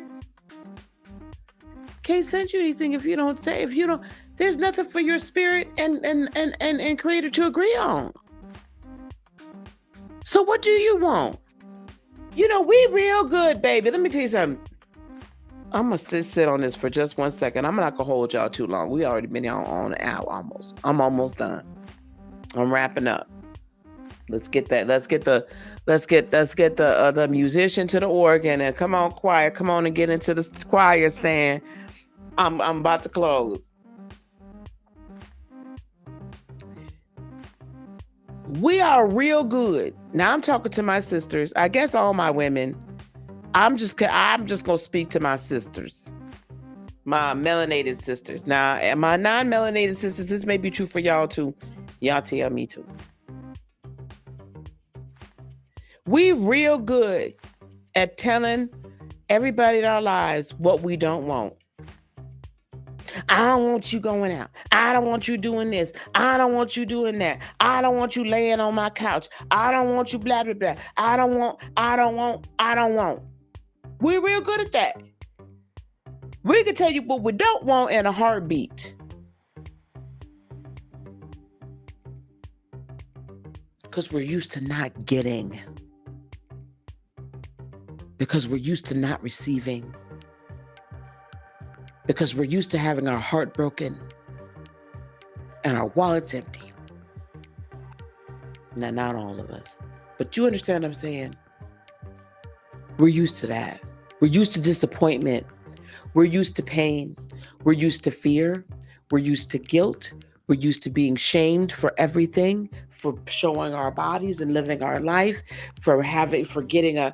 can't send you anything if you don't say, there's nothing for your spirit and creator to agree on. So what do you want? We real good, baby. Let me tell you something. I'm going to sit on this for just 1 second. I'm not going to hold y'all too long. We already been on an hour almost. I'm almost done. I'm wrapping up. Let's get the musician to the organ, and come on, choir. Come on and get into the choir stand. I'm about to close. We are real good. Now I'm talking to my sisters. I guess all my women. I'm just gonna speak to my sisters, my melanated sisters. Now, and my non-melanated sisters, this may be true for y'all too. Y'all tell me too. We real good at telling everybody in our lives what we don't want. I don't want you going out. I don't want you doing this. I don't want you doing that. I don't want you laying on my couch. I don't want you blah, blah, blah. I don't want. We're real good at that. We can tell you what we don't want in a heartbeat. Because we're used to not getting. Because we're used to not receiving. Because we're used to having our heart broken and our wallets empty. Now, not all of us, but you understand what I'm saying? We're used to that. We're used to disappointment. We're used to pain. We're used to fear. We're used to guilt. We're used to being shamed for everything, for showing our bodies and living our life, for getting an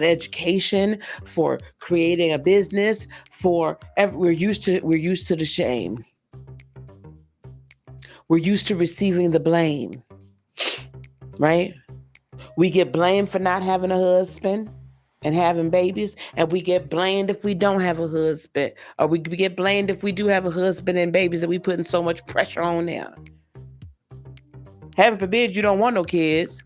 education, for creating a business, we're used to the shame. We're used to receiving the blame, right? We get blamed for not having a husband and having babies, and we get blamed if we don't have a husband, or we get blamed if we do have a husband and babies, and we putting so much pressure on them. Heaven forbid you don't want no kids.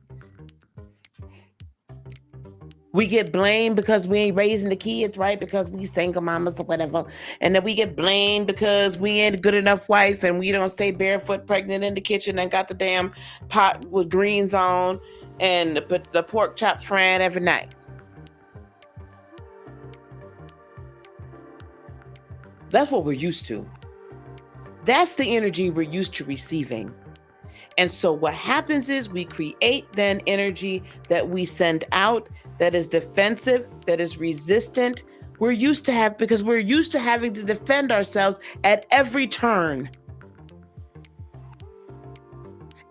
We get blamed because we ain't raising the kids right, because we single mamas or whatever. And then we get blamed because we ain't a good enough wife and we don't stay barefoot pregnant in the kitchen and got the damn pot with greens on and the pork chops frying every night. That's what we're used to. That's the energy we're used to receiving. And so what happens is we create then energy that we send out that is defensive, that is resistant. We're used to having to defend ourselves at every turn.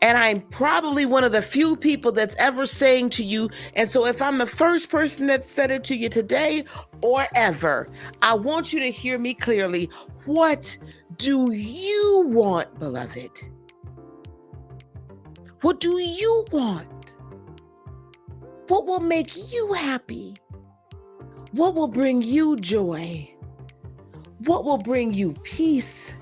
And I'm probably one of the few people that's ever saying to you, and so if I'm the first person that said it to you today or ever, I want you to hear me clearly. What do you want, beloved? What do you want? What will make you happy? What will bring you joy? What will bring you peace?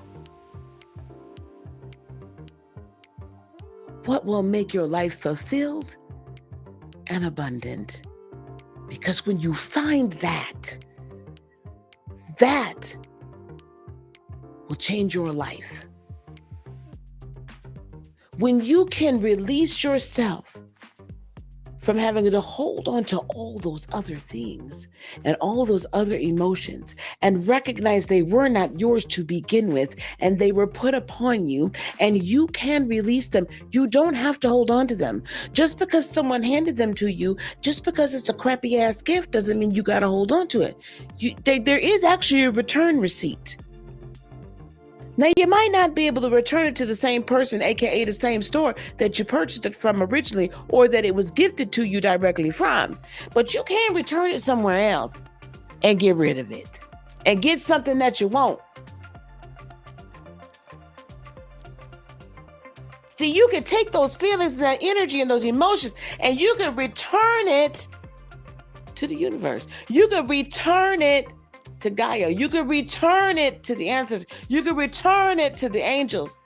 What will make your life fulfilled and abundant? Because when you find that will change your life. When you can release yourself from having to hold on to all those other things and all those other emotions and recognize they were not yours to begin with and they were put upon you, and you can release them. You don't have to hold on to them. Just because someone handed them to you, just because it's a crappy ass gift, doesn't mean you got to hold on to it. There is actually a return receipt. Now, you might not be able to return it to the same person, aka the same store that you purchased it from originally, or that it was gifted to you directly from, but you can return it somewhere else and get rid of it and get something that you want. See, you can take those feelings and that energy and those emotions and you can return it to the universe. You can return it to Gaia. You could return it to the ancestors. You could return it to the angels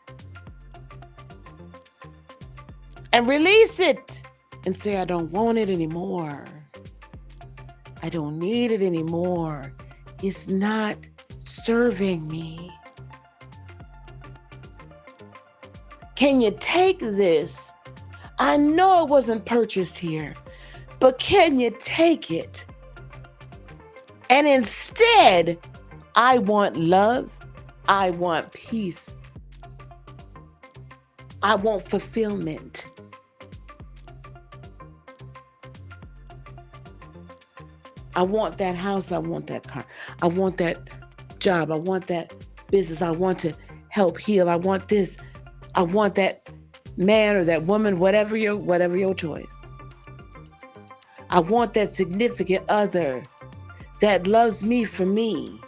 and release it and say, I don't want it anymore. I don't need it anymore. It's not serving me. Can you take this? I know it wasn't purchased here, but can you take it? And instead, I want love. I want peace. I want fulfillment. I want that house. I want that car. I want that job. I want that business. I want to help heal. I want this. I want that man or that woman, whatever your choice. I want that significant other that loves me for me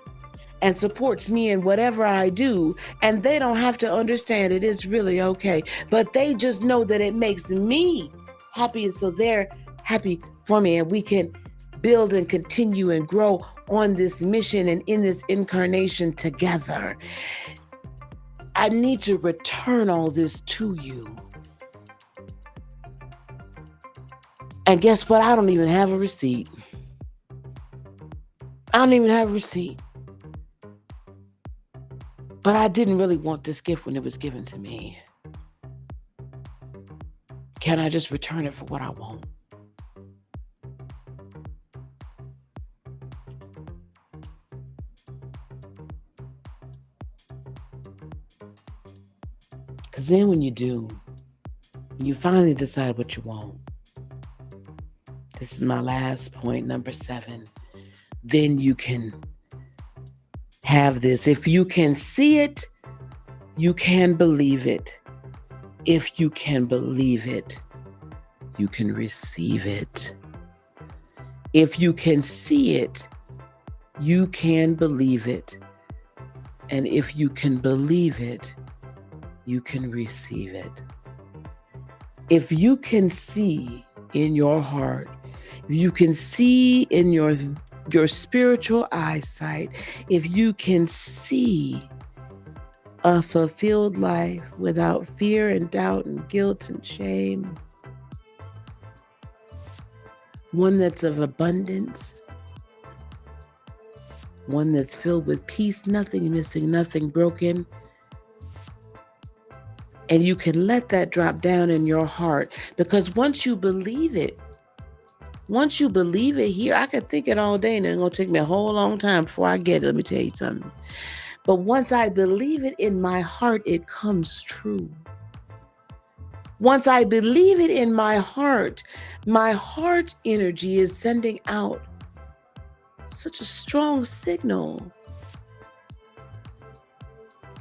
and supports me in whatever I do. And they don't have to understand it is really okay, but they just know that it makes me happy. And so they're happy for me, and we can build and continue and grow on this mission and in this incarnation together. I need to return all this to you. And guess what? I don't even have a receipt. I don't even have a receipt. But I didn't really want this gift when it was given to me. Can I just return it for what I want? Because then when you do, when you finally decide what you want, this is my last point, number 7, then you can have this. If you can see it, you can believe it. If you can believe it, you can receive it. If you can see it, you can believe it. And if you can believe it, you can receive it. If you can see in your heart, if you can see in your spiritual eyesight, if you can see a fulfilled life without fear and doubt and guilt and shame, one that's of abundance, one that's filled with peace, nothing missing, nothing broken, and you can let that drop down in your heart, because once you believe it here, I could think it all day and it's going to take me a whole long time before I get it. Let me tell you something. But once I believe it in my heart, it comes true. Once I believe it in my heart energy is sending out such a strong signal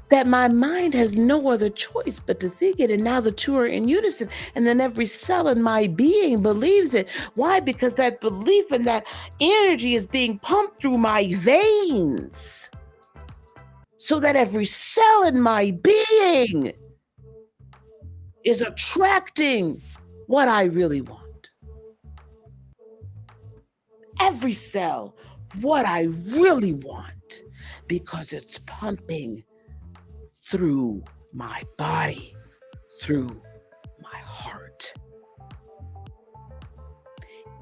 that my mind has no other choice but to think it. And now the two are in unison. And then every cell in my being believes it. Why? Because that belief and that energy is being pumped through my veins, so that every cell in my being is attracting what I really want. Every cell what I really want because it's pumping through my body, through my heart.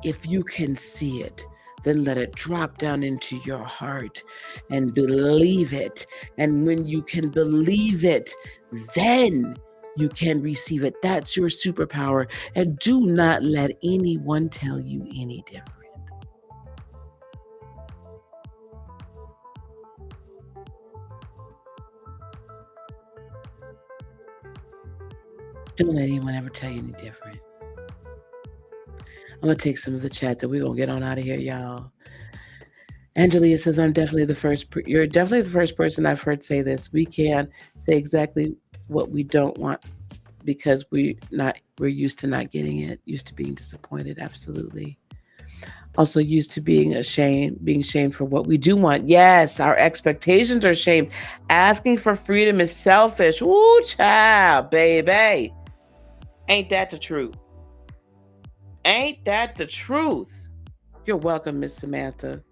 If you can see it, then let it drop down into your heart and believe it. And when you can believe it, then you can receive it. That's your superpower. And do not let anyone tell you any different. Don't let anyone ever tell you any different. I'm going to take some of the chat that we're going to get on out of here, y'all. Angelia says, you're definitely the first person I've heard say this. We can say exactly what we don't want because we're used to not getting it, used to being disappointed. Absolutely. Also used to being shamed for what we do want. Yes, our expectations are shamed. Asking for freedom is selfish. Woo, child, baby. Ain't that the truth? Ain't that the truth? You're welcome, Miss Samantha.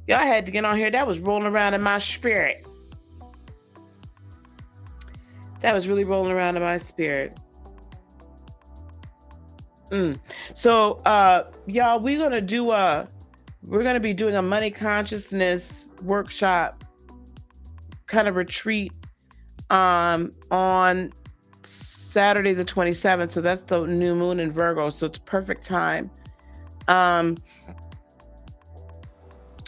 Y'all had to get on here. That was rolling around in my spirit. That was really rolling around in my spirit. So, y'all, we're gonna be doing a money consciousness workshop kind of retreat on Saturday the 27th. So that's the new moon in Virgo. So it's perfect time. I'm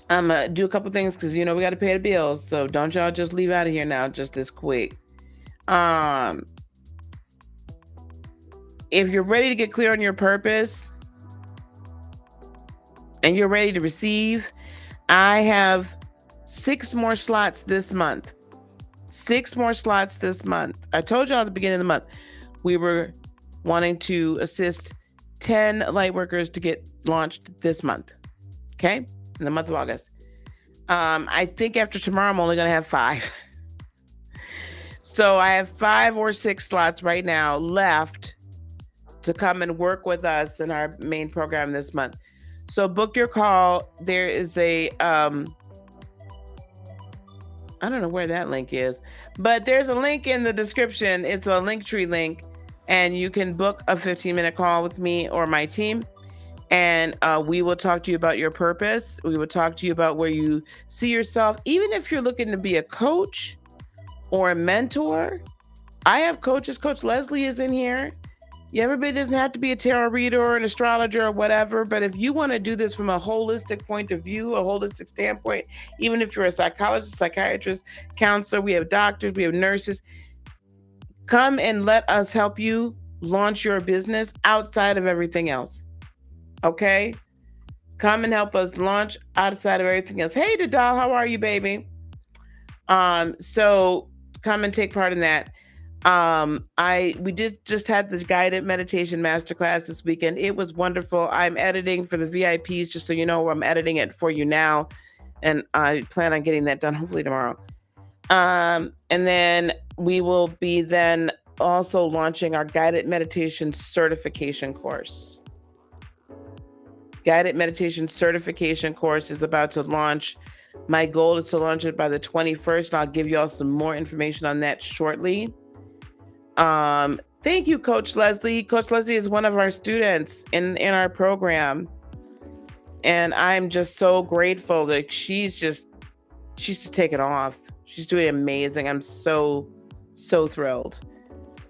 gonna do a couple things because we got to pay the bills. So don't y'all just leave out of here now just this quick. If you're ready to get clear on your purpose and you're ready to receive, I have 6 more slots this month. 6 more slots this month. I told y'all at the beginning of the month, we were wanting to assist 10 light workers to get launched this month. Okay? In the month of August. I think after tomorrow, I'm only going to have 5. So I have 5 or 6 slots right now left to come and work with us in our main program this month. So book your call. There is I don't know where that link is, but there's a link in the description. It's a Linktree link, and you can book a 15-minute call with me or my team. And we will talk to you about your purpose. We will talk to you about where you see yourself. Even if you're looking to be a coach or a mentor, I have coaches. Coach Leslie is in here. Everybody doesn't have to be a tarot reader or an astrologer or whatever, but if you want to do this from a holistic point of view, a holistic standpoint, even if you're a psychologist, psychiatrist, counselor, we have doctors, we have nurses, come and let us help you launch your business outside of everything else. Okay? Come and help us launch outside of everything else. Hey, Dadal, how are you, baby? So come and take part in that. We did just had the guided meditation masterclass this weekend. It was wonderful. I'm editing for the VIPs, just so you know, I'm editing it for you now. And I plan on getting that done hopefully tomorrow. And then we will be then also launching our guided meditation certification course. Guided meditation certification course is about to launch. My goal is to launch it by the 21st. And I'll give you all some more information on that shortly. Thank you, Coach Leslie. Coach Leslie is one of our students in our program. And I'm just so grateful that she's just taken off. She's doing amazing. I'm so thrilled.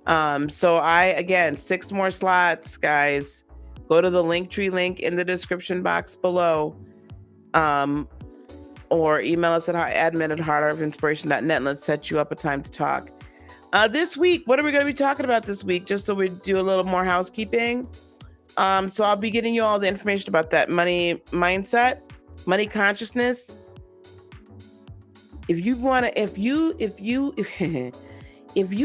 So again, 6 more slots, guys. Go to the Linktree link in the description box below. Or email us at admin@heartofinspiration.net and let's set you up a time to talk. This week, what are we going to be talking about this week? Just so we do a little more housekeeping. So I'll be getting you all the information about that money mindset, money consciousness. If you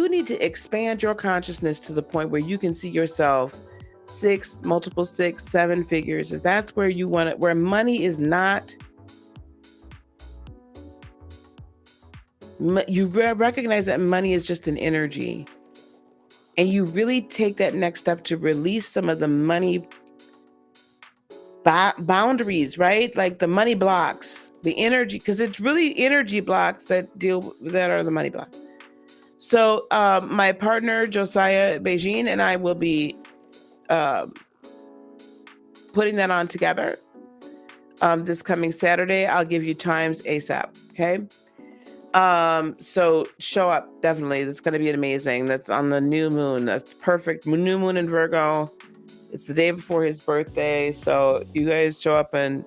need to expand your consciousness to the point where you can see yourself 6, multiple 6, 7 figures, if that's where you want it, where money is not, you recognize that money is just an energy, and you really take that next step to release some of the money boundaries, right? Like the money blocks, the energy, because it's really energy blocks that are the money block. So my partner Josiah Beijing and I will be um, putting that on together this coming Saturday. I'll give you times ASAP. Okay. So show up definitely. That's going to be amazing. That's on the new moon. That's perfect. New moon in Virgo. It's the day before his birthday. So you guys show up and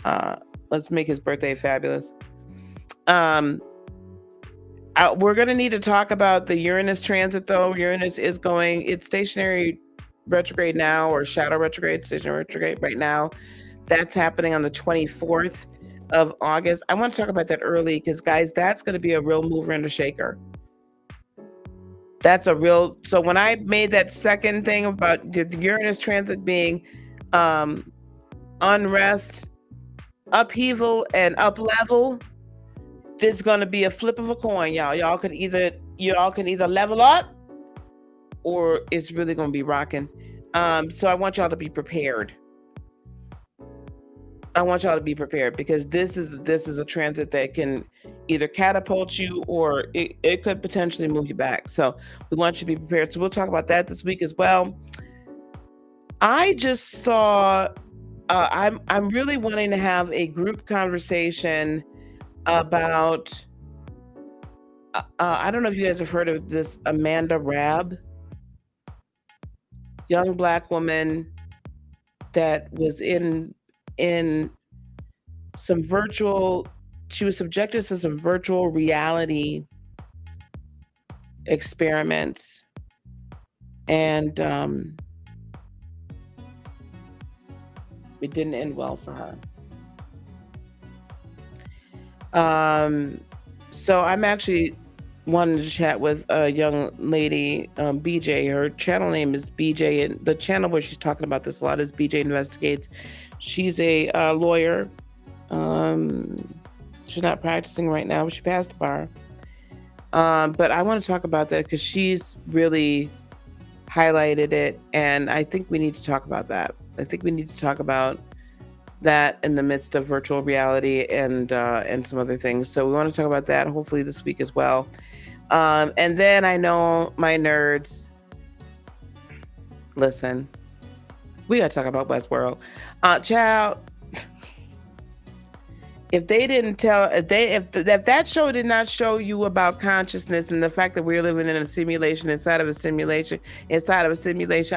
uh, let's make his birthday fabulous. We're going to need to talk about the Uranus transit, though. Uranus is going, it's stationary retrograde now, or shadow retrograde, stationary retrograde right now. That's happening on the 24th of August. I want to talk about that early because, guys, that's going to be a real mover and a shaker. That's a real, so when I made that second thing about the Uranus transit being unrest, upheaval, and up level, there's going to be a flip of a coin, y'all. Y'all can either level up, or it's really going to be rocking. So I want y'all to be prepared. I want y'all to be prepared because this is a transit that can either catapult you, or it could potentially move you back. So we want you to be prepared. So we'll talk about that this week as well. I just saw I'm really wanting to have a group conversation about I don't know if you guys have heard of this Amanda Rabb, young Black woman that was in some virtual, she was subjected to some virtual reality experiments, and it didn't end well for her. So I'm actually wanting to chat with a young lady, BJ. Her channel name is BJ, and the channel where she's talking about this a lot is BJ Investigates. She's a lawyer. She's not practicing right now, but she passed the bar. But I want to talk about that because she's really highlighted it, and I think we need to talk about that. I think we need to talk about that in the midst of virtual reality and some other things. So we want to talk about that hopefully this week as well. And then I know my nerds, listen, we got to talk about Westworld. Child, if they didn't tell, if that show did not show you about consciousness and the fact that we're living in a simulation inside of a simulation,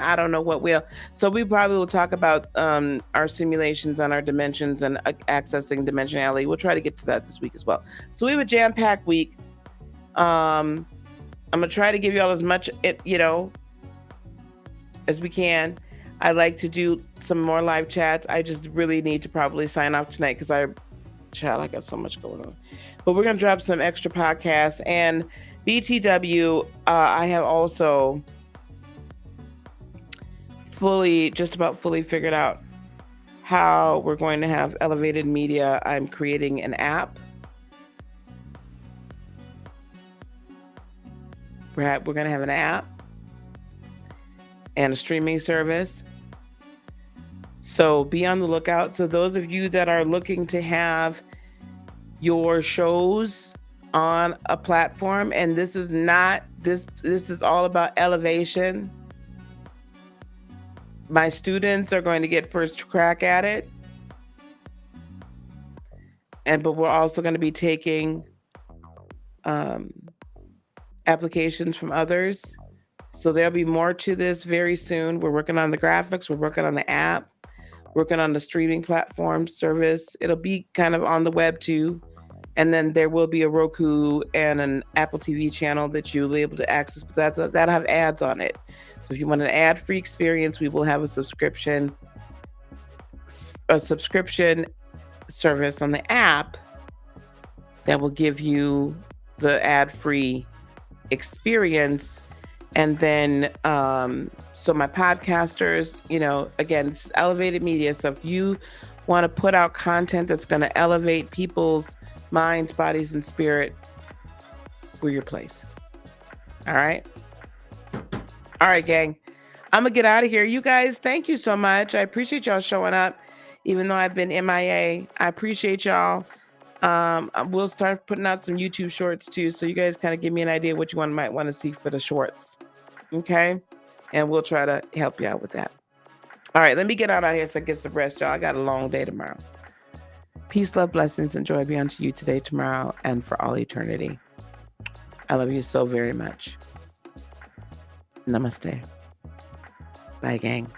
I don't know what will. So we probably will talk about our simulations on our dimensions and accessing dimensionality. We'll try to get to that this week as well. So we have a jam-packed week. I'm gonna try to give you all as much as we can. I like to do some more live chats. I just really need to probably sign off tonight because I got so much going on. But we're going to drop some extra podcasts. And BTW, I have also just about fully figured out how we're going to have elevated media. I'm creating an app. We're going to have an app and a streaming service. So be on the lookout. So those of you that are looking to have your shows on a platform, and this is all about elevation. My students are going to get first crack at it. But we're also going to be taking applications from others. So there'll be more to this very soon. We're working on the graphics. We're working on the app. Working on the streaming platform service. It'll be kind of on the web too. And then there will be a Roku and an Apple TV channel that you'll be able to access, but that'll have ads on it. So if you want an ad-free experience, we will have a subscription service on the app that will give you the ad-free experience. And then, so my podcasters, again, it's elevated media. So if you want to put out content that's going to elevate people's minds, bodies, and spirit, we're your place. All right. All right, gang. I'm going to get out of here. You guys, thank you so much. I appreciate y'all showing up. even though I've been MIA. I appreciate y'all. We'll start putting out some YouTube shorts too, so you guys kind of give me an idea what you might want to see for the shorts. Okay, and we'll try to help you out with that. All right, let me get out here so I get some rest, y'all. I got a long day tomorrow. Peace, love, blessings, and joy be unto you today, tomorrow, and for all eternity. I love you so very much. Namaste. Bye, gang.